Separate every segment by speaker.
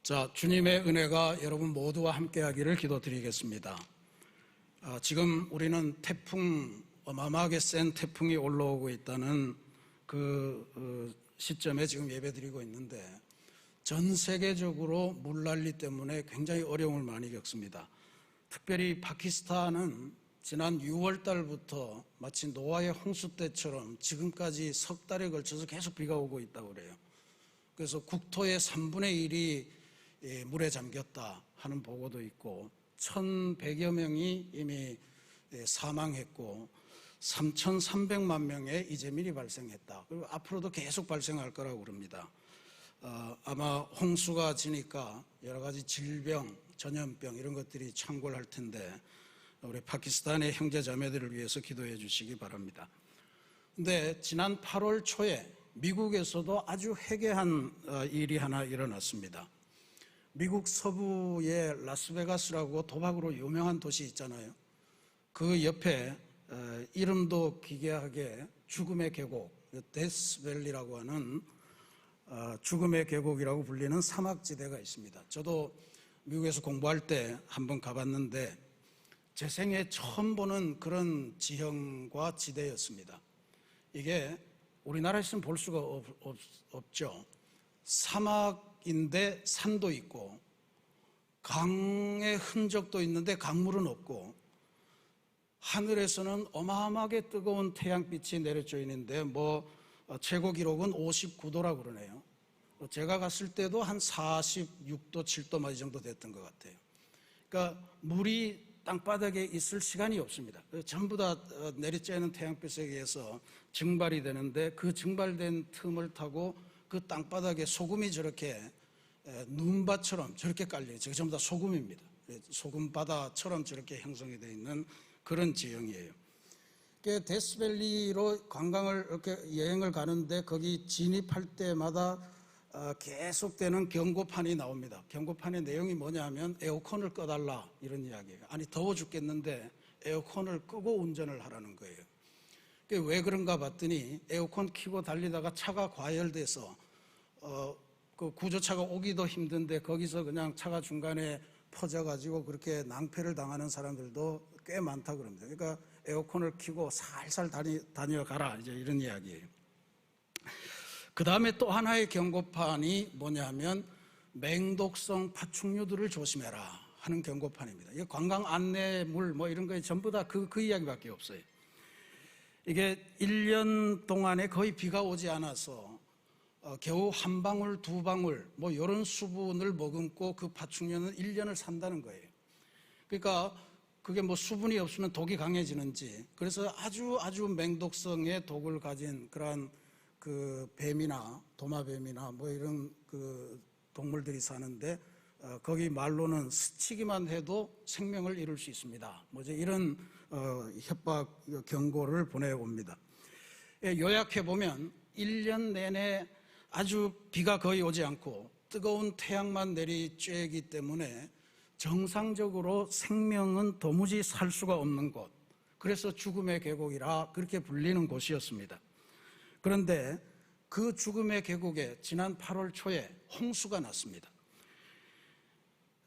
Speaker 1: 자, 주님의 은혜가 여러분 모두와 함께하기를 기도드리겠습니다. 지금 우리는 어마어마하게 센 태풍이 올라오고 있다는 그 시점에 지금 예배드리고 있는데, 전 세계적으로 물난리 때문에 굉장히 어려움을 많이 겪습니다. 특별히 파키스탄은 지난 6월 달부터 마치 노아의 홍수 때처럼 지금까지 석 달에 걸쳐서 계속 비가 오고 있다고 그래요. 그래서 국토의 3분의 1이 물에 잠겼다 하는 보고도 있고, 1,100여 명이 이미 사망했고 3,300만 명의 이재민이 발생했다. 그리고 앞으로도 계속 발생할 거라고 그럽니다. 아마 홍수가 지니까 여러 가지 질병, 전염병 이런 것들이 창궐할 텐데, 우리 파키스탄의 형제 자매들을 위해서 기도해 주시기 바랍니다. 근데 지난 8월 초에 미국에서도 아주 회개한 일이 하나 일어났습니다. 미국 서부의 라스베가스라고 도박으로 유명한 도시 있잖아요. 그 옆에 이름도 기괴하게 죽음의 계곡, 데스밸리라고 하는 죽음의 계곡이라고 불리는 사막지대가 있습니다. 저도 미국에서 공부할 때 한번 가봤는데 제 생애 처음 보는 그런 지형과 지대였습니다. 이게 우리나라에서는 볼 수가 없죠. 사막인데 산도 있고 강의 흔적도 있는데 강물은 없고, 하늘에서는 어마어마하게 뜨거운 태양빛이 내려져 있는데 최고 기록은 59도라고 그러네요. 제가 갔을 때도 한 46도, 7도 이 정도 됐던 것 같아요. 그러니까 물이 땅바닥에 있을 시간이 없습니다. 전부 다 내리쬐는 태양빛에 의해서 증발이 되는데, 그 증발된 틈을 타고 그 땅바닥에 소금이 저렇게 눈밭처럼 저렇게 깔려요. 저게 전부 다 소금입니다. 소금바다처럼 저렇게 형성이 되어 있는 그런 지형이에요. 데스밸리로 관광을 이렇게 여행을 가는데 거기 진입할 때마다 계속되는 경고판이 나옵니다. 경고판의 내용이 뭐냐 하면 에어컨을 꺼달라 이런 이야기예요. 아니 더워 죽겠는데 에어컨을 끄고 운전을 하라는 거예요. 왜 그런가 봤더니 에어컨 켜고 달리다가 차가 과열돼서 그 구조차가 오기도 힘든데 거기서 그냥 차가 중간에 퍼져가지고 그렇게 낭패를 당하는 사람들도 꽤 많다고 그럽니다. 그러니까 에어컨을 켜고 살살 다녀가라 이제 이런 이야기예요. 그 다음에 또 하나의 경고판이 뭐냐 하면 맹독성 파충류들을 조심해라 하는 경고판입니다. 이게 관광 안내물 이런 거에 전부 다 그 이야기밖에 없어요. 이게 1년 동안에 거의 비가 오지 않아서 겨우 한 방울, 두 방울 이런 수분을 머금고 그 파충류는 1년을 산다는 거예요. 그러니까 그게 수분이 없으면 독이 강해지는지, 그래서 아주 맹독성의 독을 가진 그러한 그 뱀이나 도마뱀이나 이런 그 동물들이 사는데, 거기 말로는 스치기만 해도 생명을 잃을 수 있습니다. 이런 협박 경고를 보내옵니다. 요약해 보면 1년 내내 아주 비가 거의 오지 않고 뜨거운 태양만 내리쬐기 때문에 정상적으로 생명은 도무지 살 수가 없는 곳, 그래서 죽음의 계곡이라 그렇게 불리는 곳이었습니다. 그런데 그 죽음의 계곡에 지난 8월 초에 홍수가 났습니다.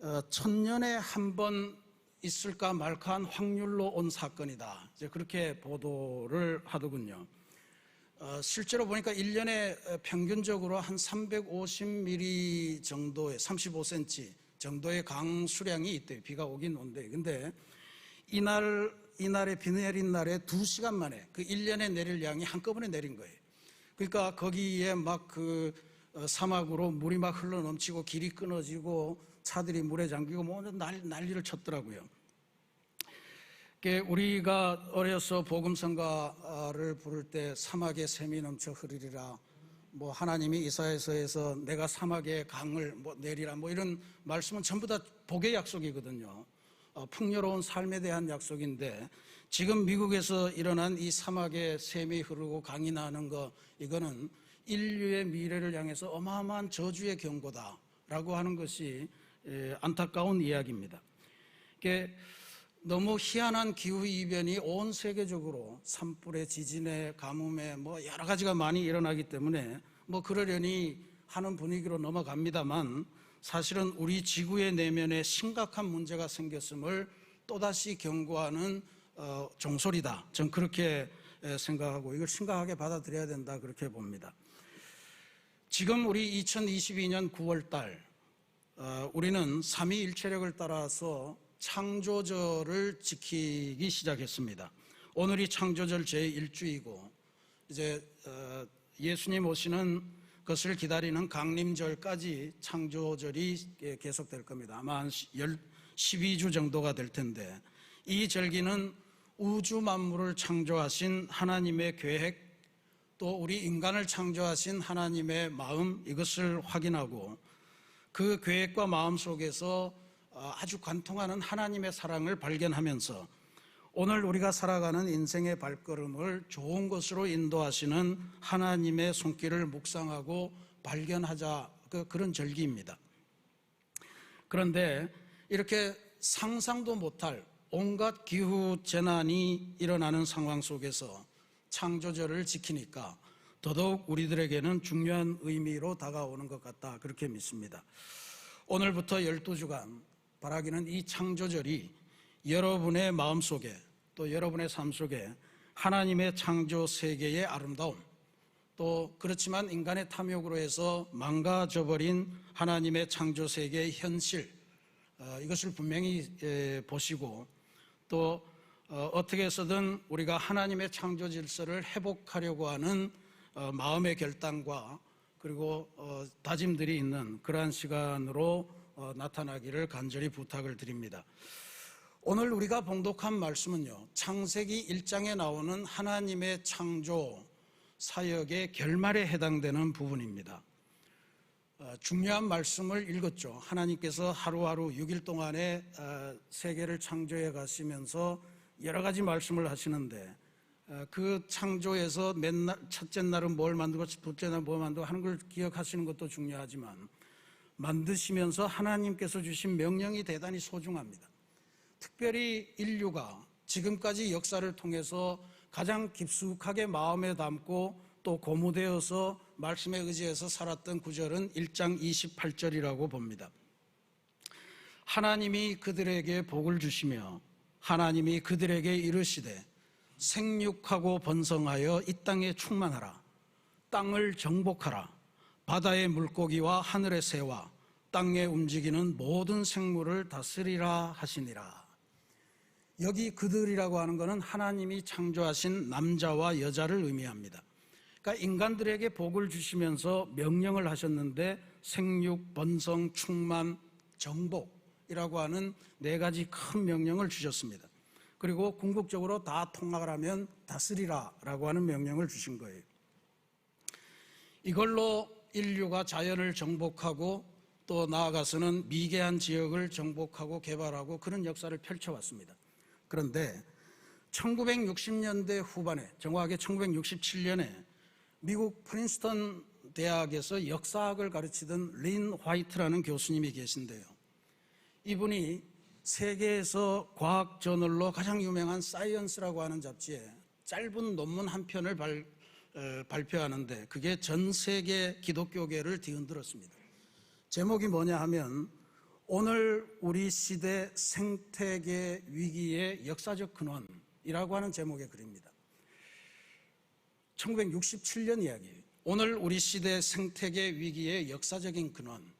Speaker 1: 1000년에 한 번 있을까 말까한 확률로 온 사건이다, 이제 그렇게 보도를 하더군요. 실제로 보니까 1년에 평균적으로 한 350mm 정도의 35cm 정도의 강수량이 있대요. 비가 오긴 온대. 근데 이날에 비 내린 날에 2시간 만에 그 1년에 내릴 양이 한꺼번에 내린 거예요. 그러니까 거기에 그 사막으로 물이 막 흘러 넘치고 길이 끊어지고 차들이 물에 잠기고 난리를 쳤더라고요. 우리가 어려서 복음성가를 부를 때 사막에 샘이 넘쳐 흐르리라, 하나님이 이사야서에서 내가 사막에 강을 내리라 이런 말씀은 전부 다 복의 약속이거든요. 풍요로운 삶에 대한 약속인데, 지금 미국에서 일어난 이 사막에 샘이 흐르고 강이 나는 거, 이거는 인류의 미래를 향해서 어마어마한 저주의 경고다라고 하는 것이 안타까운 이야기입니다. 너무 희한한 기후이변이 온 세계적으로 산불에, 지진에, 가뭄에 여러 가지가 많이 일어나기 때문에 그러려니 하는 분위기로 넘어갑니다만, 사실은 우리 지구의 내면에 심각한 문제가 생겼음을 또다시 경고하는 종소리다. 전 그렇게 생각하고 이걸 심각하게 받아들여야 된다, 그렇게 봅니다. 지금 우리 2022년 9월 달 우리는 삼위일체력을 따라서 창조절을 지키기 시작했습니다. 오늘이 창조절 제1주이고 이제 예수님 오시는 것을 기다리는 강림절까지 창조절이 계속될 겁니다. 아마 한 12주 정도가 될 텐데, 이 절기는 우주 만물을 창조하신 하나님의 계획, 또 우리 인간을 창조하신 하나님의 마음, 이것을 확인하고 그 계획과 마음 속에서 아주 관통하는 하나님의 사랑을 발견하면서 오늘 우리가 살아가는 인생의 발걸음을 좋은 것으로 인도하시는 하나님의 손길을 묵상하고 발견하자, 그런 절기입니다. 그런데 이렇게 상상도 못할 온갖 기후 재난이 일어나는 상황 속에서 창조절을 지키니까 더더욱 우리들에게는 중요한 의미로 다가오는 것 같다, 그렇게 믿습니다. 오늘부터 12주간 바라기는 이 창조절이 여러분의 마음속에 또 여러분의 삶 속에 하나님의 창조 세계의 아름다움, 또 그렇지만 인간의 탐욕으로 해서 망가져버린 하나님의 창조 세계의 현실, 이것을 분명히 보시고 또 어떻게 해서든 우리가 하나님의 창조 질서를 회복하려고 하는 마음의 결단과 그리고 다짐들이 있는 그러한 시간으로 나타나기를 간절히 부탁을 드립니다. 오늘 우리가 봉독한 말씀은요, 창세기 1장에 나오는 하나님의 창조 사역의 결말에 해당되는 부분입니다. 중요한 말씀을 읽었죠. 하나님께서 하루하루 6일 동안에 세계를 창조해 가시면서 여러 가지 말씀을 하시는데, 그 창조에서 맨날 첫째 날은 뭘 만들고 둘째 날은 뭘 만들고 하는 걸 기억하시는 것도 중요하지만, 만드시면서 하나님께서 주신 명령이 대단히 소중합니다. 특별히 인류가 지금까지 역사를 통해서 가장 깊숙하게 마음에 담고 또 고무되어서 말씀에 의지해서 살았던 구절은 1장 28절이라고 봅니다. 하나님이 그들에게 복을 주시며 하나님이 그들에게 이르시되 생육하고 번성하여 이 땅에 충만하라. 땅을 정복하라. 바다의 물고기와 하늘의 새와 땅에 움직이는 모든 생물을 다스리라 하시니라. 여기 그들이라고 하는 것은 하나님이 창조하신 남자와 여자를 의미합니다. 그러니까 인간들에게 복을 주시면서 명령을 하셨는데 생육, 번성, 충만, 정복이라고 하는 네 가지 큰 명령을 주셨습니다. 그리고 궁극적으로 다 통합을 하면 다스리라라고 하는 명령을 주신 거예요. 이걸로 인류가 자연을 정복하고 또 나아가서는 미개한 지역을 정복하고 개발하고 그런 역사를 펼쳐왔습니다. 그런데 1960년대 후반에, 정확하게 1967년에 미국 프린스턴 대학에서 역사학을 가르치던 린 화이트라는 교수님이 계신데요. 이분이 세계에서 과학 저널로 가장 유명한 사이언스라고 하는 잡지에 짧은 논문 한 편을 발표하는데, 그게 전 세계 기독교계를 뒤흔들었습니다. 제목이 뭐냐 하면 오늘 우리 시대 생태계 위기의 역사적 근원이라고 하는 제목의 글입니다. 1967년 이야기예요. 오늘 우리 시대 생태계 위기의 역사적인 근원.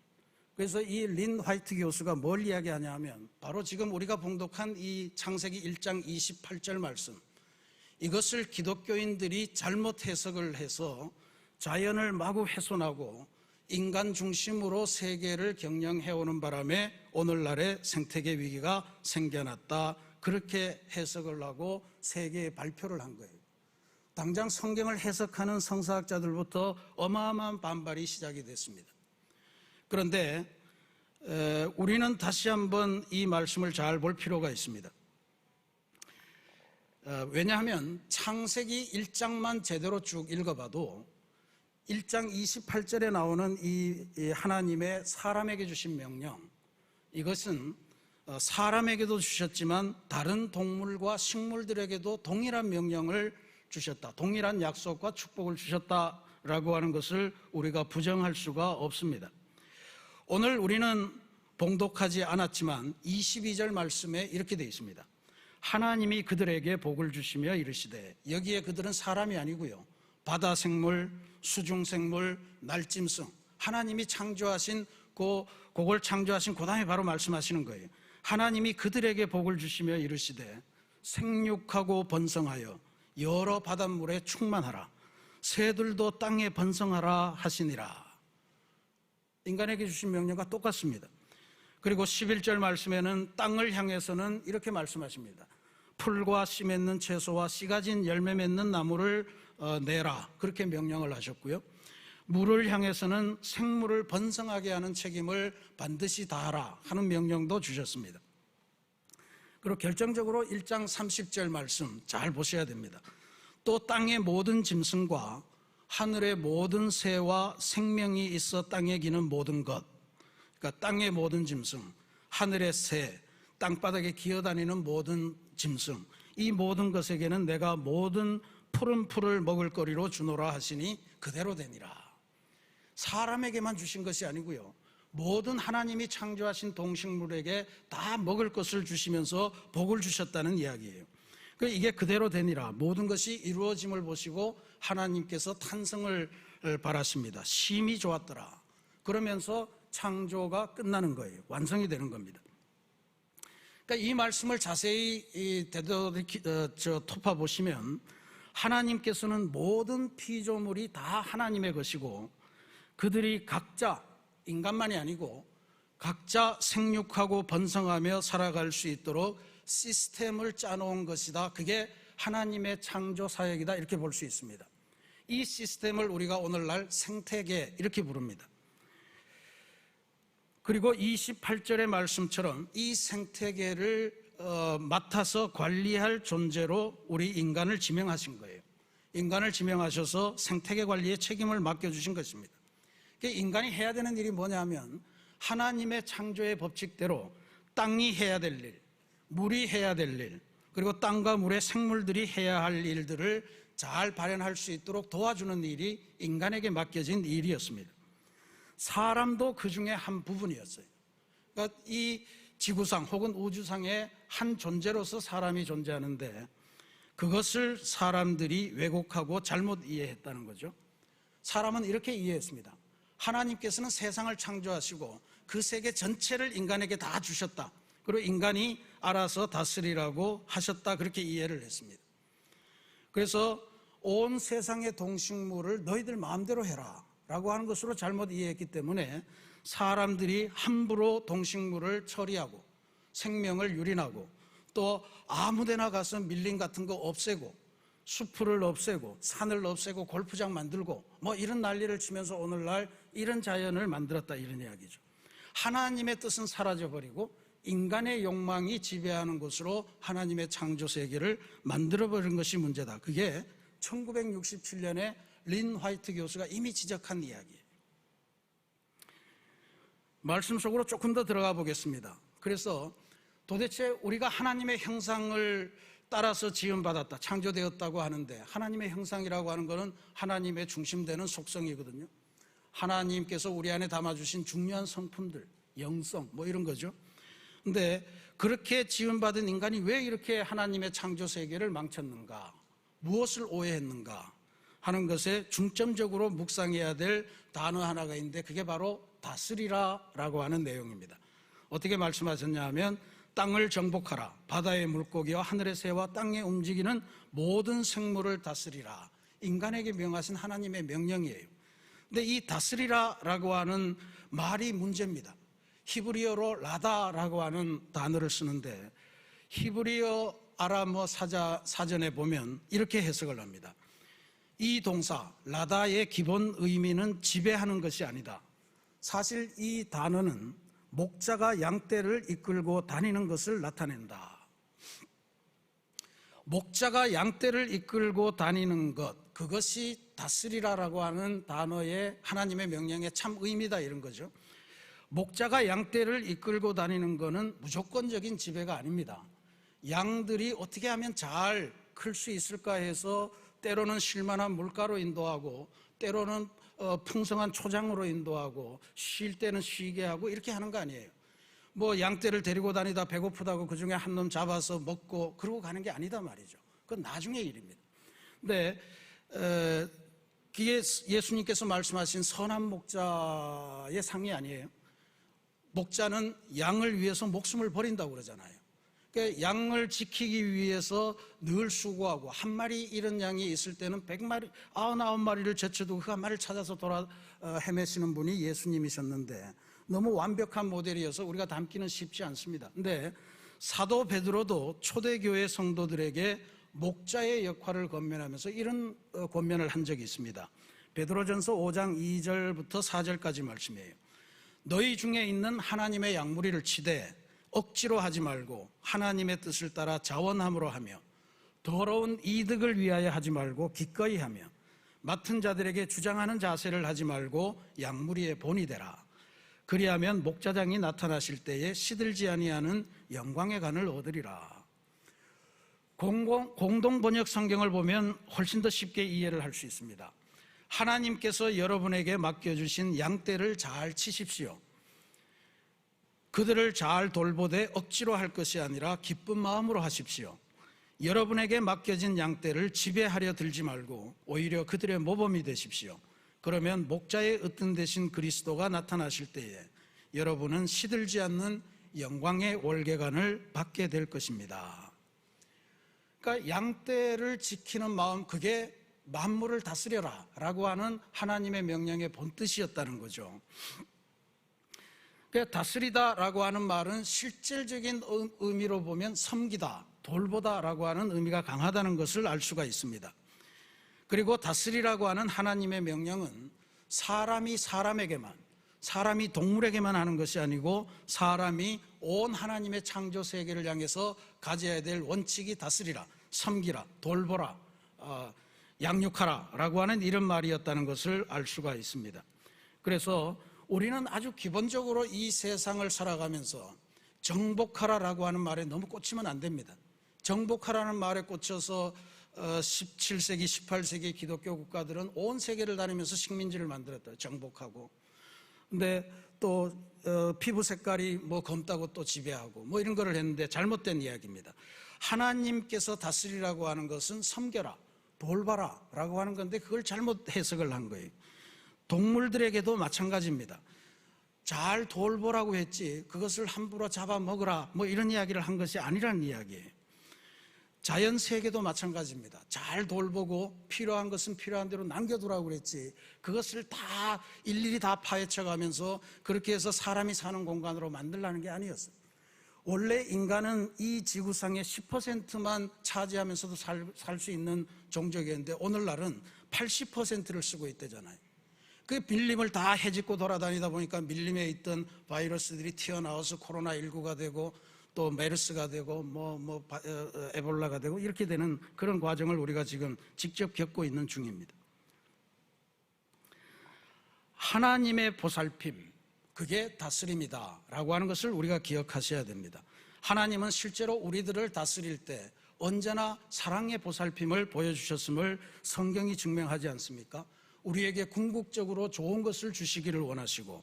Speaker 1: 그래서 이 린 화이트 교수가 뭘 이야기하냐 하면 바로 지금 우리가 봉독한 이 창세기 1장 28절 말씀, 이것을 기독교인들이 잘못 해석을 해서 자연을 마구 훼손하고 인간 중심으로 세계를 경영해오는 바람에 오늘날의 생태계 위기가 생겨났다, 그렇게 해석을 하고 세계에 발표를 한 거예요. 당장 성경을 해석하는 성서학자들부터 어마어마한 반발이 시작이 됐습니다. 그런데 우리는 다시 한번 이 말씀을 잘 볼 필요가 있습니다. 왜냐하면 창세기 1장만 제대로 쭉 읽어봐도 1장 28절에 나오는 이 하나님의 사람에게 주신 명령, 이것은 사람에게도 주셨지만 다른 동물과 식물들에게도 동일한 명령을 주셨다, 동일한 약속과 축복을 주셨다라고 하는 것을 우리가 부정할 수가 없습니다. 오늘 우리는 봉독하지 않았지만 22절 말씀에 이렇게 되어 있습니다. 하나님이 그들에게 복을 주시며 이르시되, 여기에 그들은 사람이 아니고요, 바다 생물, 수중 생물, 날짐승, 하나님이 창조하신 그걸 창조하신 그 다음에 바로 말씀하시는 거예요. 하나님이 그들에게 복을 주시며 이르시되 생육하고 번성하여 여러 바닷물에 충만하라, 새들도 땅에 번성하라 하시니라. 인간에게 주신 명령과 똑같습니다. 그리고 11절 말씀에는 땅을 향해서는 이렇게 말씀하십니다. 풀과 씨 맺는 채소와 씨 가진 열매 맺는 나무를 내라, 그렇게 명령을 하셨고요. 물을 향해서는 생물을 번성하게 하는 책임을 반드시 다하라 하는 명령도 주셨습니다. 그리고 결정적으로 1장 30절 말씀 잘 보셔야 됩니다. 또 땅의 모든 짐승과 하늘의 모든 새와 생명이 있어 땅에 기는 모든 것, 그러니까 땅의 모든 짐승, 하늘의 새, 땅바닥에 기어다니는 모든 짐승, 이 모든 것에게는 내가 모든 푸른 풀을 먹을 거리로 주노라 하시니 그대로 되니라. 사람에게만 주신 것이 아니고요, 모든 하나님이 창조하신 동식물에게 다 먹을 것을 주시면서 복을 주셨다는 이야기예요. 이게 그대로 되니라, 모든 것이 이루어짐을 보시고 하나님께서 탄성을 바랐습니다. 심히 좋았더라. 그러면서 창조가 끝나는 거예요. 완성이 되는 겁니다. 그러니까 이 말씀을 자세히 토파 보시면 하나님께서는 모든 피조물이 다 하나님의 것이고, 그들이 각자, 인간만이 아니고 각자 생육하고 번성하며 살아갈 수 있도록 시스템을 짜놓은 것이다. 그게 하나님의 창조 사역이다, 이렇게 볼 수 있습니다. 이 시스템을 우리가 오늘날 생태계 이렇게 부릅니다. 그리고 28절의 말씀처럼 이 생태계를 맡아서 관리할 존재로 우리 인간을 지명하신 거예요. 인간을 지명하셔서 생태계 관리에 책임을 맡겨주신 것입니다. 인간이 해야 되는 일이 뭐냐면 하나님의 창조의 법칙대로 땅이 해야 될 일, 물이 해야 될 일, 그리고 땅과 물의 생물들이 해야 할 일들을 잘 발현할 수 있도록 도와주는 일이 인간에게 맡겨진 일이었습니다. 사람도 그 중에 한 부분이었어요. 그러니까 이 지구상 혹은 우주상의 한 존재로서 사람이 존재하는데, 그것을 사람들이 왜곡하고 잘못 이해했다는 거죠. 사람은 이렇게 이해했습니다. 하나님께서는 세상을 창조하시고 그 세계 전체를 인간에게 다 주셨다, 그리고 인간이 알아서 다스리라고 하셨다, 그렇게 이해를 했습니다. 그래서 온 세상의 동식물을 너희들 마음대로 해라 라고 하는 것으로 잘못 이해했기 때문에 사람들이 함부로 동식물을 처리하고 생명을 유린하고, 또 아무데나 가서 밀림 같은 거 없애고 숲을 없애고 산을 없애고 골프장 만들고 이런 난리를 치면서 오늘날 이런 자연을 만들었다, 이런 이야기죠. 하나님의 뜻은 사라져버리고 인간의 욕망이 지배하는 것으로 하나님의 창조 세계를 만들어버린 것이 문제다. 그게 1967년에 린 화이트 교수가 이미 지적한 이야기예요. 말씀 속으로 조금 더 들어가 보겠습니다. 그래서 도대체 우리가 하나님의 형상을 따라서 지음받았다, 창조되었다고 하는데, 하나님의 형상이라고 하는 것은 하나님의 중심되는 속성이거든요. 하나님께서 우리 안에 담아주신 중요한 성품들, 영성 이런 거죠. 근데 그렇게 지음받은 인간이 왜 이렇게 하나님의 창조 세계를 망쳤는가, 무엇을 오해했는가 하는 것에 중점적으로 묵상해야 될 단어 하나가 있는데, 그게 바로 다스리라 라고 하는 내용입니다. 어떻게 말씀하셨냐 하면, 땅을 정복하라, 바다의 물고기와 하늘의 새와 땅에 움직이는 모든 생물을 다스리라, 인간에게 명하신 하나님의 명령이에요. 근데 이 다스리라 라고 하는 말이 문제입니다. 히브리어로 라다라고 하는 단어를 쓰는데, 히브리어 아람어 사전에 보면 이렇게 해석을 합니다. 이 동사 라다의 기본 의미는 지배하는 것이 아니다. 사실 이 단어는 목자가 양떼를 이끌고 다니는 것을 나타낸다. 목자가 양떼를 이끌고 다니는 것, 그것이 다스리라라고 하는 단어의 하나님의 명령의 참 의미다, 이런 거죠. 목자가 양떼를 이끌고 다니는 것은 무조건적인 지배가 아닙니다. 양들이 어떻게 하면 잘 클 수 있을까 해서 때로는 쉴만한 물가로 인도하고, 때로는 풍성한 초장으로 인도하고 쉴 때는 쉬게 하고 이렇게 하는 거 아니에요. 뭐 양떼를 데리고 다니다 배고프다고 그중에 한 놈 잡아서 먹고 그러고 가는 게 아니다 말이죠. 그건 나중의 일입니다. 근데 그게 예수님께서 말씀하신 선한 목자의 상이 아니에요. 목자는 양을 위해서 목숨을 버린다고 그러잖아요. 그러니까 양을 지키기 위해서 늘 수고하고 한 마리 이런 양이 있을 때는 100마리, 99마리를 제쳐두고 그 한 마리를 찾아서 헤매시는 분이 예수님이셨는데 너무 완벽한 모델이어서 우리가 담기는 쉽지 않습니다. 근데 사도 베드로도 초대교회 성도들에게 목자의 역할을 권면하면서 이런 권면을 한 적이 있습니다. 베드로전서 5장 2절부터 4절까지 말씀이에요. 너희 중에 있는 하나님의 양무리를 치되 억지로 하지 말고 하나님의 뜻을 따라 자원함으로 하며 더러운 이득을 위하여 하지 말고 기꺼이 하며 맡은 자들에게 주장하는 자세를 하지 말고 양무리의 본이 되라. 그리하면 목자장이 나타나실 때에 시들지 아니하는 영광의 간을 얻으리라. 공동 번역 성경을 보면 훨씬 더 쉽게 이해를 할 수 있습니다. 하나님께서 여러분에게 맡겨주신 양떼를 잘 치십시오. 그들을 잘 돌보되 억지로 할 것이 아니라 기쁜 마음으로 하십시오. 여러분에게 맡겨진 양떼를 지배하려 들지 말고 오히려 그들의 모범이 되십시오. 그러면 목자의 으뜸 되신 그리스도가 나타나실 때에 여러분은 시들지 않는 영광의 월계관을 받게 될 것입니다. 그러니까 양떼를 지키는 마음, 그게 만물을 다스려라 라고 하는 하나님의 명령의 본뜻이었다는 거죠. 그러니까 다스리다 라고 하는 말은 실질적인 의미로 보면 섬기다, 돌보다 라고 하는 의미가 강하다는 것을 알 수가 있습니다. 그리고 다스리라고 하는 하나님의 명령은 사람이 동물에게만 하는 것이 아니고 사람이 온 하나님의 창조 세계를 향해서 가져야 될 원칙이 다스리라, 섬기라, 돌보라, 양육하라 라고 하는 이런 말이었다는 것을 알 수가 있습니다. 그래서 우리는 아주 기본적으로 이 세상을 살아가면서 정복하라라고 하는 말에 너무 꽂히면 안 됩니다. 정복하라는 말에 꽂혀서 17세기, 18세기 기독교 국가들은 온 세계를 다니면서 식민지를 만들었다. 정복하고. 근데 또 피부 색깔이 뭐 검다고 또 지배하고 뭐 이런 거를 했는데 잘못된 이야기입니다. 하나님께서 다스리라고 하는 것은 섬겨라, 돌봐라 라고 하는 건데 그걸 잘못 해석을 한 거예요. 동물들에게도 마찬가지입니다. 잘 돌보라고 했지 그것을 함부로 잡아먹으라 뭐 이런 이야기를 한 것이 아니라는 이야기예요. 자연 세계도 마찬가지입니다. 잘 돌보고 필요한 것은 필요한 대로 남겨두라고 그랬지 그것을 다 일일이 다 파헤쳐가면서 그렇게 해서 사람이 사는 공간으로 만들라는 게 아니었어요. 원래 인간은 이 지구상의 10%만 차지하면서도 살 수 있는 종족이었는데 오늘날은 80%를 쓰고 있대잖아요. 그 밀림을 다 헤집고 돌아다니다 보니까 밀림에 있던 바이러스들이 튀어나와서 코로나19가 되고 또 메르스가 되고 에볼라가 되고 이렇게 되는 그런 과정을 우리가 지금 직접 겪고 있는 중입니다. 하나님의 보살핌, 그게 다스림이다 라고 하는 것을 우리가 기억하셔야 됩니다. 하나님은 실제로 우리들을 다스릴 때 언제나 사랑의 보살핌을 보여주셨음을 성경이 증명하지 않습니까? 우리에게 궁극적으로 좋은 것을 주시기를 원하시고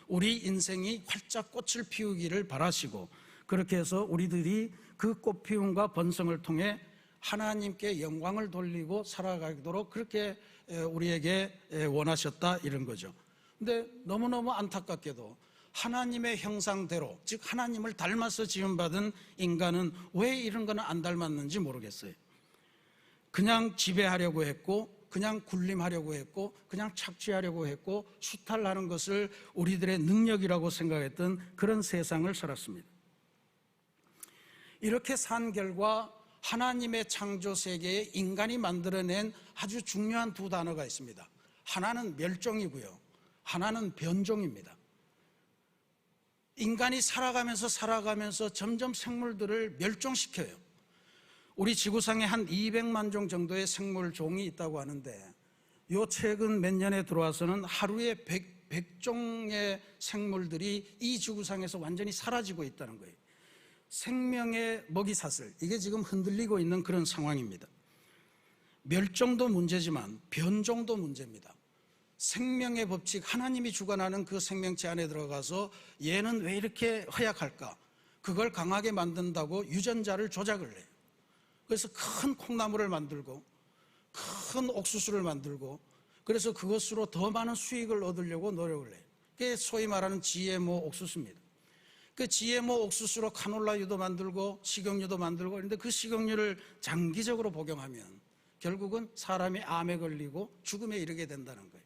Speaker 1: 우리 인생이 활짝 꽃을 피우기를 바라시고 그렇게 해서 우리들이 그 꽃피움과 번성을 통해 하나님께 영광을 돌리고 살아가도록 그렇게 우리에게 원하셨다 이런 거죠. 근데 너무너무 안타깝게도 하나님의 형상대로 즉 하나님을 닮아서 지음받은 인간은 왜 이런 거는 안 닮았는지 모르겠어요. 그냥 지배하려고 했고 그냥 군림하려고 했고 그냥 착취하려고 했고 수탈하는 것을 우리들의 능력이라고 생각했던 그런 세상을 살았습니다. 이렇게 산 결과 하나님의 창조 세계에 인간이 만들어낸 아주 중요한 두 단어가 있습니다. 하나는 멸종이고요. 하나는 변종입니다. 인간이 살아가면서 점점 생물들을 멸종시켜요. 우리 지구상에 한 200만 종 정도의 생물 종이 있다고 하는데 요 최근 몇 년에 들어와서는 하루에 100종의 생물들이 이 지구상에서 완전히 사라지고 있다는 거예요. 생명의 먹이사슬, 이게 지금 흔들리고 있는 그런 상황입니다. 멸종도 문제지만 변종도 문제입니다. 생명의 법칙, 하나님이 주관하는 그 생명체 안에 들어가서 얘는 왜 이렇게 허약할까? 그걸 강하게 만든다고 유전자를 조작을 해요. 그래서 큰 콩나물을 만들고 큰 옥수수를 만들고, 그래서 그것으로 더 많은 수익을 얻으려고 노력을 해요. 그게 소위 말하는 GMO 옥수수입니다. 그 GMO 옥수수로 카놀라유도 만들고 식용유도 만들고, 그런데 그 식용유를 장기적으로 복용하면 결국은 사람이 암에 걸리고 죽음에 이르게 된다는 거예요.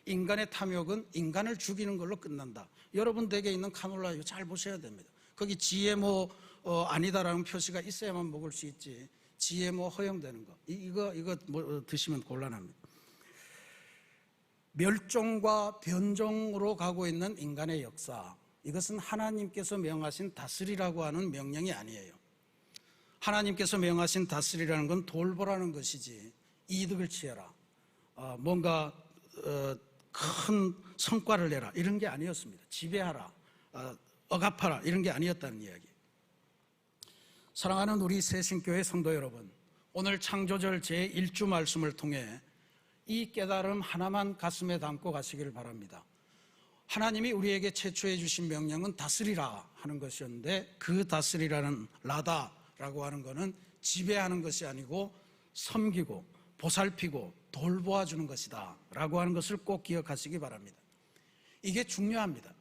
Speaker 1: 인간의 탐욕은 인간을 죽이는 걸로 끝난다. 여러분 댁에 있는 카놀라유 잘 보셔야 됩니다. 거기 GMO 아니다라는 표시가 있어야만 먹을 수 있지, GMO 허용되는 거 이거 뭐 드시면 곤란합니다. 멸종과 변종으로 가고 있는 인간의 역사, 이것은 하나님께서 명하신 다스리라고 하는 명령이 아니에요. 하나님께서 명하신 다스리라는 건 돌보라는 것이지 이득을 취해라, 뭔가 큰 성과를 내라 이런 게 아니었습니다. 지배하라, 억압하라 이런 게 아니었다는 이야기. 사랑하는 우리 새신교회 성도 여러분, 오늘 창조절 제1주 말씀을 통해 이 깨달음 하나만 가슴에 담고 가시기를 바랍니다. 하나님이 우리에게 제초해 주신 명령은 다스리라 하는 것이었는데, 그 다스리라는 라다라고 하는 것은 지배하는 것이 아니고 섬기고 보살피고 돌보아주는 것이다 라고 하는 것을 꼭 기억하시기 바랍니다. 이게 중요합니다.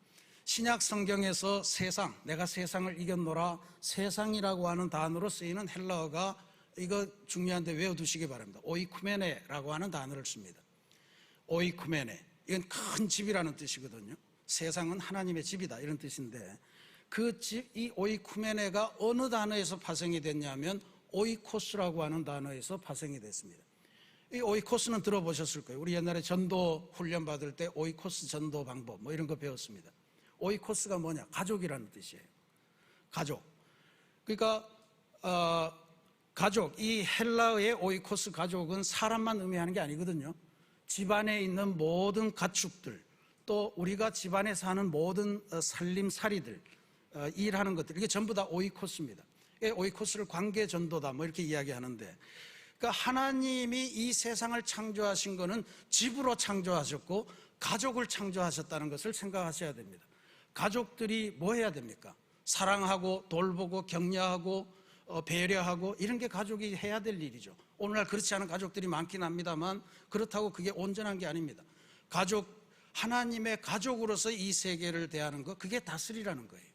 Speaker 1: 신약 성경에서 세상, 내가 세상을 이겼노라, 세상이라고 하는 단어로 쓰이는 헬라어가, 이거 중요한데 외워두시기 바랍니다. 오이쿠메네라고 하는 단어를 씁니다. 오이쿠메네, 이건 큰 집이라는 뜻이거든요. 세상은 하나님의 집이다 이런 뜻인데, 그 집, 이 오이쿠메네가 어느 단어에서 파생이 됐냐면 오이코스라고 하는 단어에서 파생이 됐습니다. 이 오이코스는 들어보셨을 거예요. 우리 옛날에 전도 훈련 받을 때 오이코스 전도 방법 뭐 이런 거 배웠습니다. 오이코스가 뭐냐? 가족이라는 뜻이에요. 가족. 그러니까 가족, 이 헬라어의 오이코스 가족은 사람만 의미하는 게 아니거든요. 집안에 있는 모든 가축들, 또 우리가 집안에서 하는 모든 살림살이들, 일하는 것들, 이게 전부 다 오이코스입니다. 오이코스를 관계전도다 뭐 이렇게 이야기하는데, 그러니까 하나님이 이 세상을 창조하신 것은 집으로 창조하셨고 가족을 창조하셨다는 것을 생각하셔야 됩니다. 가족들이 뭐 해야 됩니까? 사랑하고 돌보고 격려하고 배려하고 이런 게 가족이 해야 될 일이죠. 오늘날 그렇지 않은 가족들이 많긴 합니다만 그렇다고 그게 온전한 게 아닙니다. 하나님의 가족으로서 이 세계를 대하는 것, 그게 다스리라는 거예요.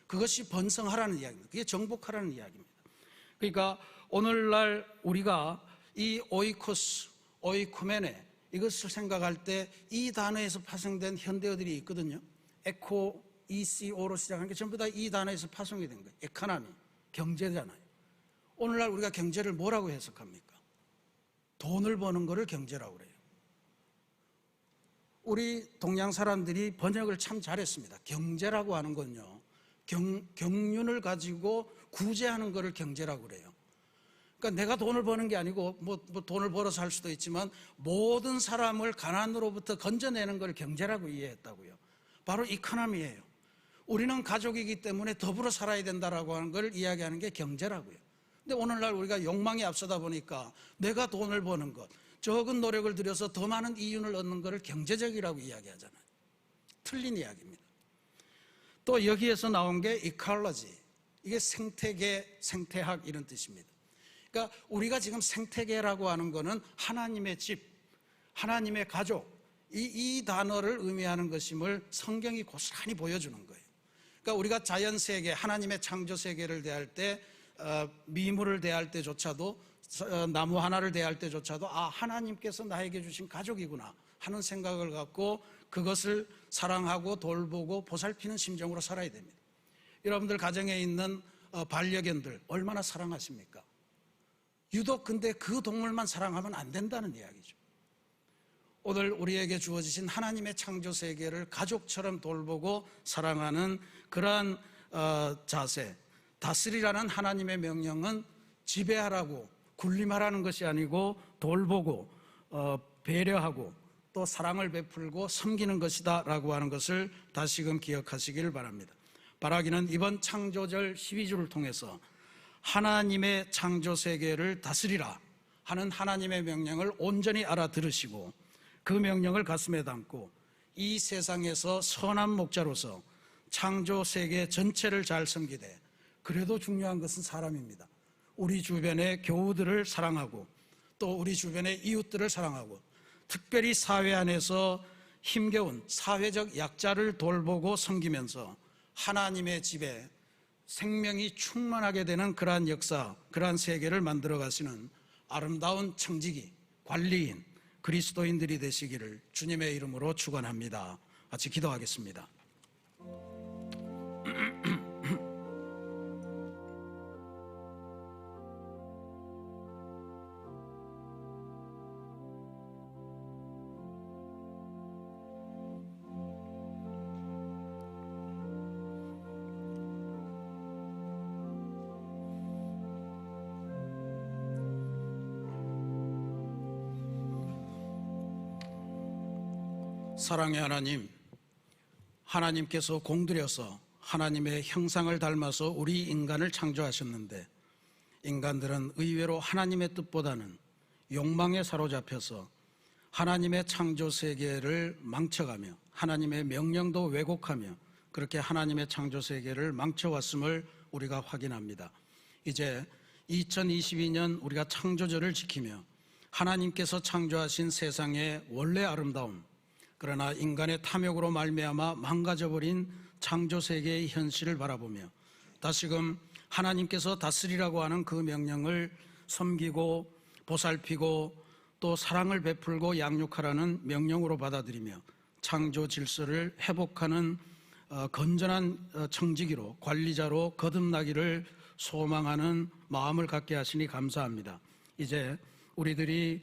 Speaker 1: 그것이 번성하라는 이야기입니다. 그게 정복하라는 이야기입니다. 그러니까 오늘날 우리가 이 오이코스, 오이쿠메네 이것을 생각할 때 이 단어에서 파생된 현대어들이 있거든요. 에코, ECO로 시작하는 게 전부 다 이 단어에서 파생이 된 거예요. 에코노미, 경제잖아요. 오늘날 우리가 경제를 뭐라고 해석합니까? 돈을 버는 거를 경제라고 그래요. 우리 동양 사람들이 번역을 참 잘했습니다. 경제라고 하는 건요, 경륜을 가지고 구제하는 거를 경제라고 그래요. 그러니까 내가 돈을 버는 게 아니고 뭐 돈을 벌어서 할 수도 있지만 모든 사람을 가난으로부터 건져내는 걸 경제라고 이해했다고요. 바로 이코노미예요. 우리는 가족이기 때문에 더불어 살아야 된다라고 하는 걸 이야기하는 게 경제라고요. 근데 오늘날 우리가 욕망이 앞서다 보니까 내가 돈을 버는 것, 적은 노력을 들여서 더 많은 이윤을 얻는 것을 경제적이라고 이야기하잖아요. 틀린 이야기입니다. 또 여기에서 나온 게 이콜로지, 이게 생태계, 생태학 이런 뜻입니다. 그러니까 우리가 지금 생태계라고 하는 거는 하나님의 집, 하나님의 가족, 이 단어를 의미하는 것임을 성경이 고스란히 보여주는 거예요. 그러니까 우리가 자연세계, 하나님의 창조세계를 대할 때, 미물을 대할 때조차도, 나무 하나를 대할 때조차도 하나님께서 나에게 주신 가족이구나 하는 생각을 갖고 그것을 사랑하고 돌보고 보살피는 심정으로 살아야 됩니다. 여러분들 가정에 있는 반려견들 얼마나 사랑하십니까? 유독 근데 그 동물만 사랑하면 안 된다는 이야기죠. 오늘 우리에게 주어지신 하나님의 창조 세계를 가족처럼 돌보고 사랑하는 그러한 자세, 다스리라는 하나님의 명령은 지배하라고 군림하라는 것이 아니고 돌보고 배려하고 또 사랑을 베풀고 섬기는 것이다 라고 하는 것을 다시금 기억하시길 바랍니다. 바라기는 이번 창조절 12주를 통해서 하나님의 창조 세계를 다스리라 하는 하나님의 명령을 온전히 알아들으시고 그 명령을 가슴에 담고 이 세상에서 선한 목자로서 창조 세계 전체를 잘 섬기되, 그래도 중요한 것은 사람입니다. 우리 주변의 교우들을 사랑하고 또 우리 주변의 이웃들을 사랑하고 특별히 사회 안에서 힘겨운 사회적 약자를 돌보고 섬기면서 하나님의 집에 생명이 충만하게 되는 그러한 역사, 그러한 세계를 만들어 가시는 아름다운 청지기, 관리인, 그리스도인들이 되시기를 주님의 이름으로 축원합니다. 같이 기도하겠습니다. 사랑의 하나님, 하나님께서 공들여서 하나님의 형상을 닮아서 우리 인간을 창조하셨는데, 인간들은 의외로 하나님의 뜻보다는 욕망에 사로잡혀서 하나님의 창조 세계를 망쳐가며 하나님의 명령도 왜곡하며 그렇게 하나님의 창조 세계를 망쳐왔음을 우리가 확인합니다. 이제 2022년 우리가 창조절을 지키며 하나님께서 창조하신 세상의 원래 아름다움, 그러나 인간의 탐욕으로 말미암아 망가져버린 창조세계의 현실을 바라보며 다시금 하나님께서 다스리라고 하는 그 명령을 섬기고 보살피고 또 사랑을 베풀고 양육하라는 명령으로 받아들이며 창조 질서를 회복하는 건전한 청지기로, 관리자로 거듭나기를 소망하는 마음을 갖게 하시니 감사합니다. 이제 우리들이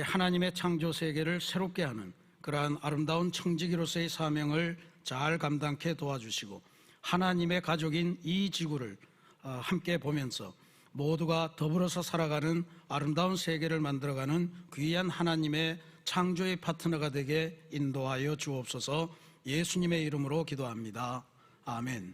Speaker 1: 하나님의 창조세계를 새롭게 하는 그러한 아름다운 청지기로서의 사명을 잘 감당케 도와주시고 하나님의 가족인 이 지구를 함께 보면서 모두가 더불어서 살아가는 아름다운 세계를 만들어가는 귀한 하나님의 창조의 파트너가 되게 인도하여 주옵소서. 예수님의 이름으로 기도합니다. 아멘.